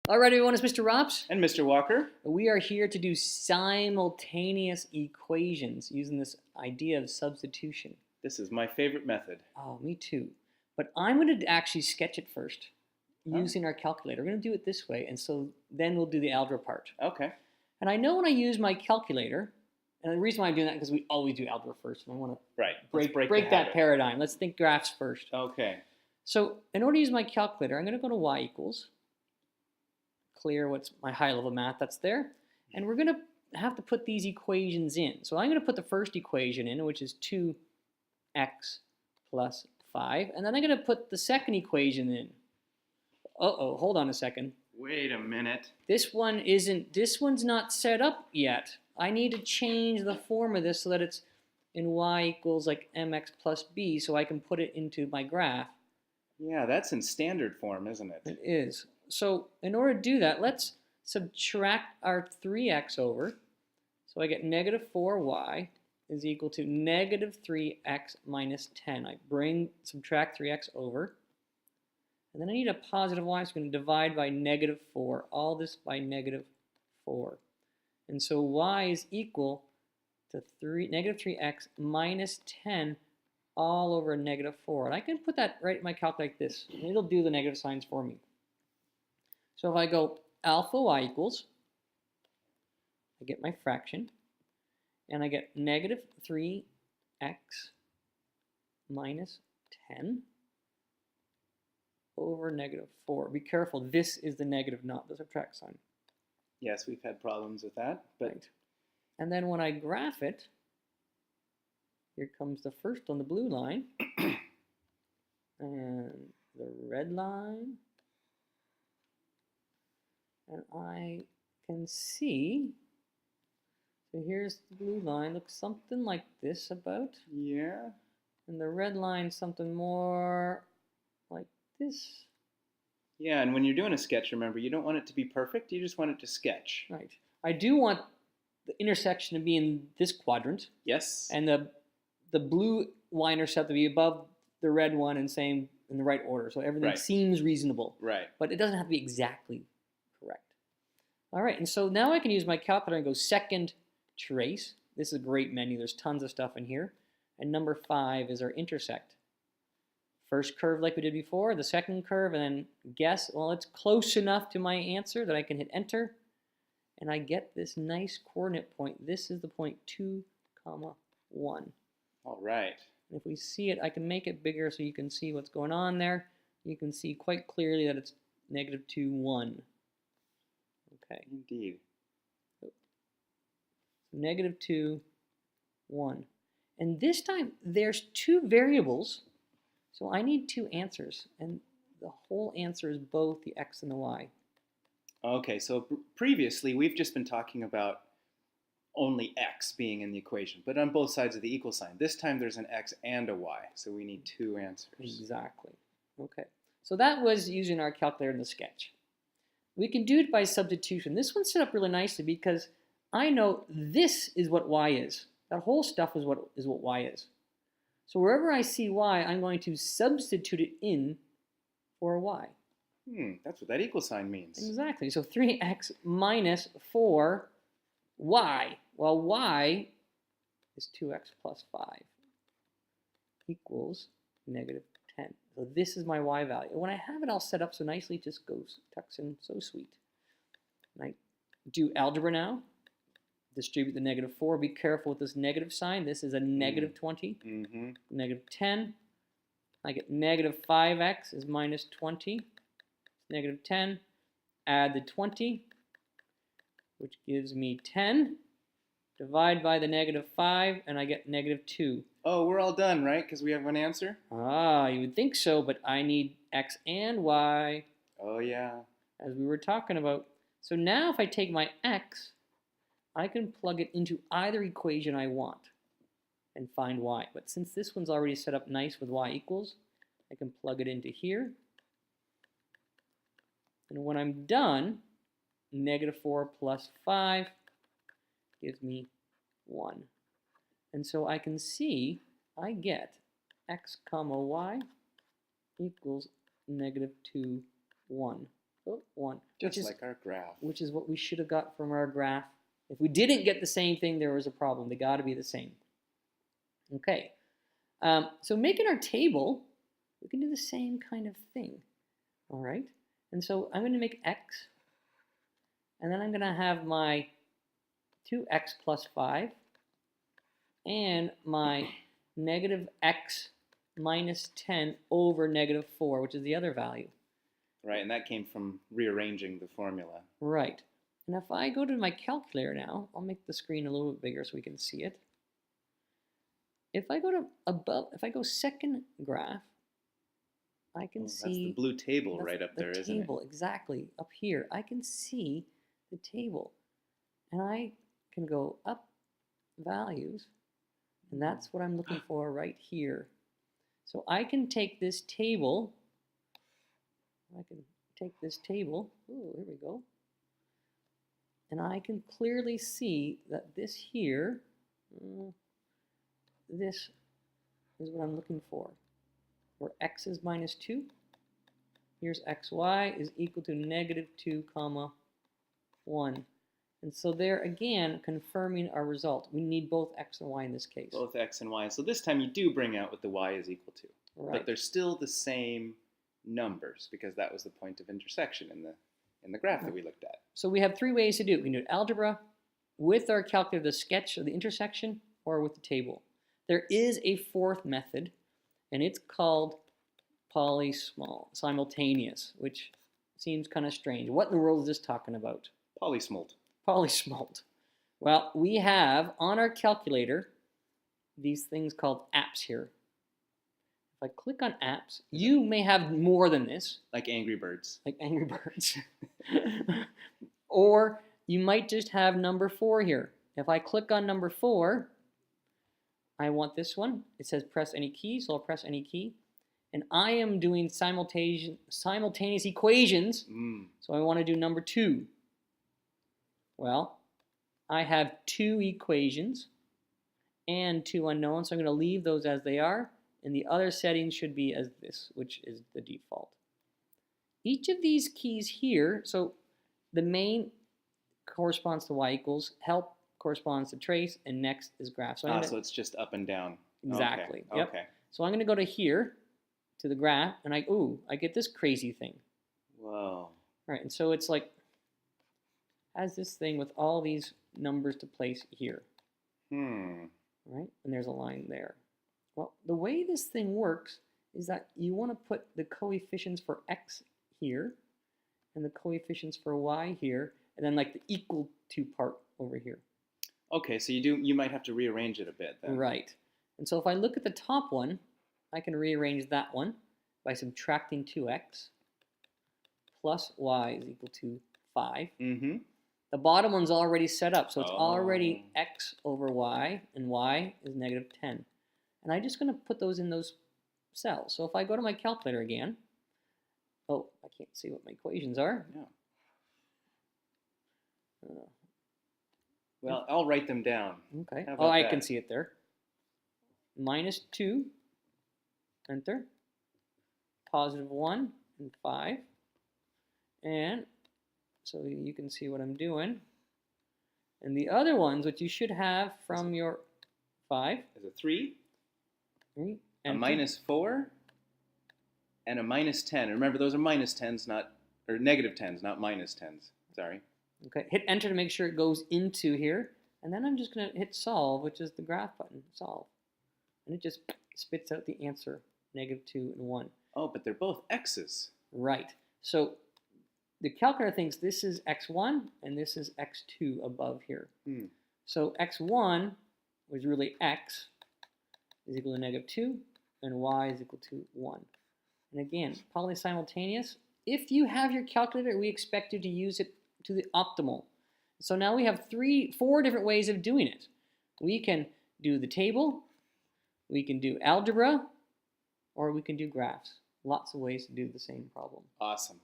All right, everyone, it's Mr. Rops. And Mr. Walker. We are here to do simultaneous equations using this idea of substitution. This is my favorite method. Oh, me too. But I'm going to actually sketch it first using our calculator. We're going to do it this way, and so then we'll do the algebra part. Okay. And I know when I use my calculator, and the reason why I'm doing that is because we always do algebra first, and I want to break that paradigm. Let's think graphs first. Okay. So in order to use my calculator, I'm going to go to y equals. Clear what's my high-level math that's there. And we're going to have to put these equations in. So I'm going to put the first equation in, which is 2x plus 5. And then I'm going to put the second equation in. Uh-oh, hold on a second. Wait a minute. This one's not set up yet. I need to change the form of this so that it's in y equals like mx plus b so I can put it into my graph. Yeah, that's in standard form, isn't it? It is. So in order to do that, let's subtract our 3x over. So I get negative 4y is equal to negative 3x minus 10. I subtract 3x over. And then I need a positive y, so I'm going to divide by negative 4. All this by negative 4. And so y is equal to negative 3x minus 10 all over negative 4. And I can put that right in my calculator like this. And it'll do the negative signs for me. So if I go alpha y equals, I get my fraction, and I get negative 3x minus 10 over negative 4. Be careful, this is the negative, not the subtract sign. Yes, we've had problems with that. But right. And then when I graph it, here comes the first one, the blue line, and the red line. And I can see, so here's the blue line, looks something like this about. Yeah. And the red line, something more like this. Yeah, and when you're doing a sketch, remember, you don't want it to be perfect, you just want it to sketch. Right. I do want the intersection to be in this quadrant. Yes. And the blue y-intercept to be above the red one and same in the right order. So everything seems reasonable. Right. But it doesn't have to be exactly correct. All right, and so now I can use my calculator and go second trace. This is a great menu. There's tons of stuff in here. And number 5 is our intersect. First curve like we did before, the second curve, and then guess. Well, it's close enough to my answer that I can hit enter. And I get this nice coordinate point. This is the point 2, 1. All right. And if we see it, I can make it bigger so you can see what's going on there. You can see quite clearly that it's negative 2, 1. Okay. Indeed. Negative 2, 1. And this time, there's 2 variables, so I need 2 answers. And the whole answer is both the x and the y. Okay, so previously, we've just been talking about only x being in the equation, but on both sides of the equal sign. This time, there's an x and a y, so we need 2 answers. Exactly. Okay. So that was using our calculator in the sketch. We can do it by substitution. This one's set up really nicely because I know this is what y is. That whole stuff is what y is. So wherever I see y, I'm going to substitute it in for y. That's what that equal sign means. Exactly. So 3x minus 4y. Well, y is 2x plus 5 equals negative 10. So this is my y value. And when I have it all set up so nicely, it just tucks in so sweet. And I do algebra now. Distribute the negative 4. Be careful with this negative sign. This is a negative 20. Negative 10. I get negative 5x is minus 20. Negative 10. Add the 20, which gives me 10. Divide by the negative 5, and I get negative 2. Oh, we're all done, right? Because we have one answer? Ah, you would think so, but I need x and y. Oh, yeah. As we were talking about. So now if I take my x, I can plug it into either equation I want and find y. But since this one's already set up nice with y equals, I can plug it into here. And when I'm done, negative 4 plus 5 gives me 1. And so I can see I get x comma y equals negative 2, 1. 1. Just like our graph. Which is what we should have got from our graph. If we didn't get the same thing, there was a problem. They got to be the same. Okay. So making our table, we can do the same kind of thing. All right. And so I'm going to make x. And then I'm going to have my 2x plus 5 and my negative x minus 10 over negative 4, which is the other value. Right, and that came from rearranging the formula. Right. And if I go to my calculator now, I'll make the screen a little bit bigger so we can see it. If I go to above, if I go second graph, I can see... That's the blue table right up there, isn't it? The table, exactly, up here. I can see the table. And I can go up values, and that's what I'm looking for right here. So I can take this table... I can take this table, oh, here we go, and I can clearly see that this here, this is what I'm looking for, where x is minus 2, here's xy is equal to negative 2 comma 1. And so there again, confirming our result. We need both x and y in this case. Both x and y. So this time you do bring out what the y is equal to. Right. But they're still the same numbers because that was the point of intersection in the graph that we looked at. So we have 3 ways to do it. We can do it algebra, with our calculator, the sketch of the intersection, or with the table. There is a 4th method, and it's called simultaneous, which seems kind of strange. What in the world is this talking about? Polysmult. Polysmult. Well, we have on our calculator these things called apps here. If I click on apps, you may have more than this. Like Angry Birds. Like Angry Birds. Or you might just have number 4 here. If I click on number 4, I want this one. It says press any key, so I'll press any key. And I am doing simultaneous equations, so I want to do number 2. Well, I have 2 equations and 2 unknowns, so I'm going to leave those as they are. And the other settings should be as this, which is the default. Each of these keys here, so the main corresponds to y equals, help corresponds to trace, and next is graph. So, so it's just up and down. Exactly. Okay. Yep. Okay. So I'm going to go to here, to the graph, and I get this crazy thing. Whoa. Right, and so it's like, has this thing with all these numbers to place here. Right, and there's a line there. Well, the way this thing works is that you want to put the coefficients for x here and the coefficients for y here, and then like the equal to part over here. Okay, so you might have to rearrange it a bit then. Right. And so if I look at the top one, I can rearrange that one by subtracting 2x plus y is equal to 5. The bottom one's already set up, so it's already x over y, and y is negative 10. And I'm just going to put those in those cells. So if I go to my calculator again, I can't see what my equations are. Yeah. Well, I'll write them down. Okay. Oh, I can see it there. Minus 2, enter. Positive 1 and 5. And so you can see what I'm doing. And the other ones, which you should have from your 5. Is a 3. A And minus 4 and a minus 10. And remember, those are minus 10s, or negative 10s, not minus 10s. Sorry. Okay, hit enter to make sure it goes into here. And then I'm just going to hit solve, which is the graph button, solve. And it just spits out the answer, negative 2 and 1. Oh, but they're both x's. Right. So the calculator thinks this is x1 and this is x2 above here. So x1 was really x is equal to negative 2, and y is equal to 1. And again, simultaneous. If you have your calculator, we expect you to use it to the optimal. So now we have 4 different ways of doing it. We can do the table, we can do algebra, or we can do graphs. Lots of ways to do the same problem. Awesome.